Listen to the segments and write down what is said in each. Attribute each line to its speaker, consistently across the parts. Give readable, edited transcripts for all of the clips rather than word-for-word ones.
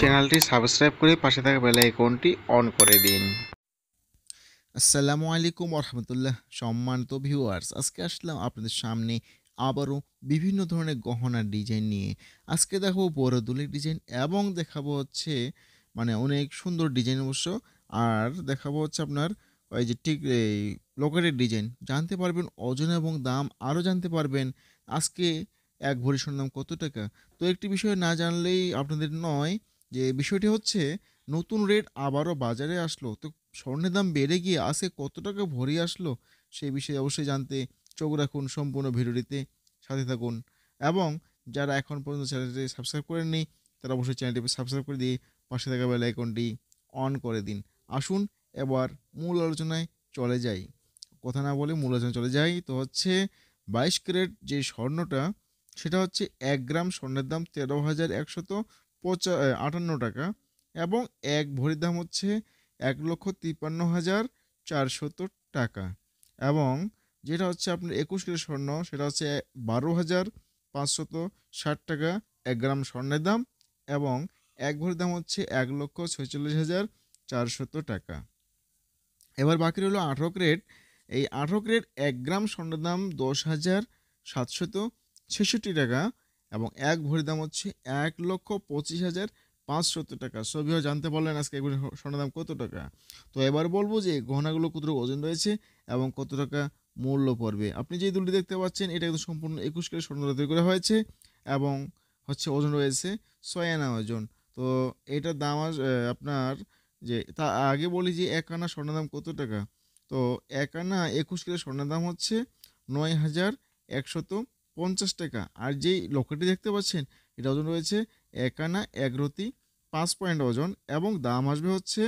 Speaker 1: চ্যানেলটি সাবস্ক্রাইব করে পাশে থাকা বেল আইকনটি অন করে দিন।
Speaker 2: আসসালামু আলাইকুম রহমতুল্লাহ। সম্মানিত ভিউয়ার্স, আজকে আসলাম আপনাদের সামনে আবারও বিভিন্ন ধরনের গহনার ডিজাইন নিয়ে। আজকে দেখাবো বড় দুলের ডিজাইন এবং দেখাবো হচ্ছে অনেক সুন্দর ডিজাইন অবশ্য। আর দেখাবো হচ্ছে আপনার ওই যে ঠিক এই লকেটের ডিজাইন জানতে পারবেন, ওজন এবং দাম আরও জানতে পারবেন। আজকে এক ভরি সোনার দাম কত টাকা। তো একটি বিষয় না জানলেই আপনাদের নয়, যে বিষয়টি হচ্ছে নতুন রেট আবারও বাজারে আসলো। তো স্বর্ণের দাম বেড়ে গিয়ে আজকে কত টাকা ভরি আসলো, সেই বিষয়ে অবশ্যই জানতে চোখ রাখুন সম্পূর্ণ ভিডিওটিতে, সাথে থাকুন। এবং যারা এখন পর্যন্ত চ্যানেলটি সাবস্ক্রাইব করেননি তারা অবশ্যই চ্যানেলটি সাবস্ক্রাইব করে দিয়ে পাশে থাকা বেল আইকনটি অন করে দিন। আসুন এবার মূল আলোচনায় চলে যাই। কথা না বলে মূল আলোচনায় চলে যাই। তো হচ্ছে 22 ক্যারেট যে স্বর্ণটা, সেটা হচ্ছে 1 গ্রাম স্বর্ণের দাম 13,158 টাকা এবং এক ভরির দাম হচ্ছে 1,53,400 টাকা। এবং যেটা হচ্ছে আপনার 21 ক্যারেট স্বর্ণ, সেটা হচ্ছে 12,560 টাকা 1 গ্রাম স্বর্ণের দাম এবং এক ভরির দাম হচ্ছে 1,46,400 টাকা। এবার বাকি রইল 18 ক্যারেট। এই 18 ক্যারেট 1 গ্রাম স্বর্ণের দাম 10,766 টাকা এবং এক ভরির দাম হচ্ছে 1,25,500 টাকা। সবই জানতে পারলেন আজকে এক ভরি স্বর্ণের দাম কত টাকা। তো এবার বলবো যে গহনাগুলো কতটুকু ওজন রয়েছে এবং কত টাকা মূল্য পড়বে। আপনি যে দুলটি দেখতে পাচ্ছেন এটা কিন্তু সম্পূর্ণ 21 ক্যারেট স্বর্ণ তৈরি করা হয়েছে এবং হচ্ছে ওজন রয়েছে 6 আনা ওজন। তো এটার দাম আপনার, যে তা আগে বলি যে 1 আনা স্বর্ণের দাম কত টাকা। তো 1 আনা 21 ক্যারেট স্বর্ণের দাম হচ্ছে 9,150 টাকা। আর যেই লকেটটি দেখতে পাচ্ছেন এটা ওজন রয়েছে 1 আনা 1 রতি 5 পয়েন্ট ওজন এবং দাম আসবে হচ্ছে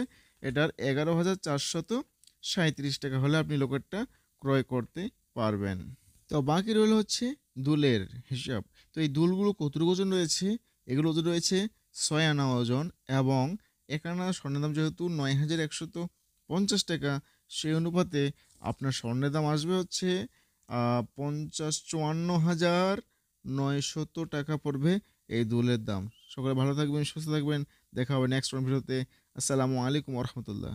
Speaker 2: এটার 11,437 টাকা হলে আপনি লকেটটা ক্রয় করতে পারবেন। তো বাকি রইল হচ্ছে দুলের হিসাব। তো এই দুলগুলো কতটুকু ওজন রয়েছে, এগুলো ওজন রয়েছে 6 আনা ওজন এবং 1 আনা স্বর্ণের দাম যেহেতু 9,150 টাকা, সেই অনুপাতে আপনার স্বর্ণের দাম আসবে হচ্ছে 54 টাকা পড়বে এই দুলের দাম। সকলে ভালো থাকবেন, সুস্থ থাকবেন। দেখা হবে নেক্সট ভিডিওতে। আসসালামু আলাইকুম রহমতুল্লাহ।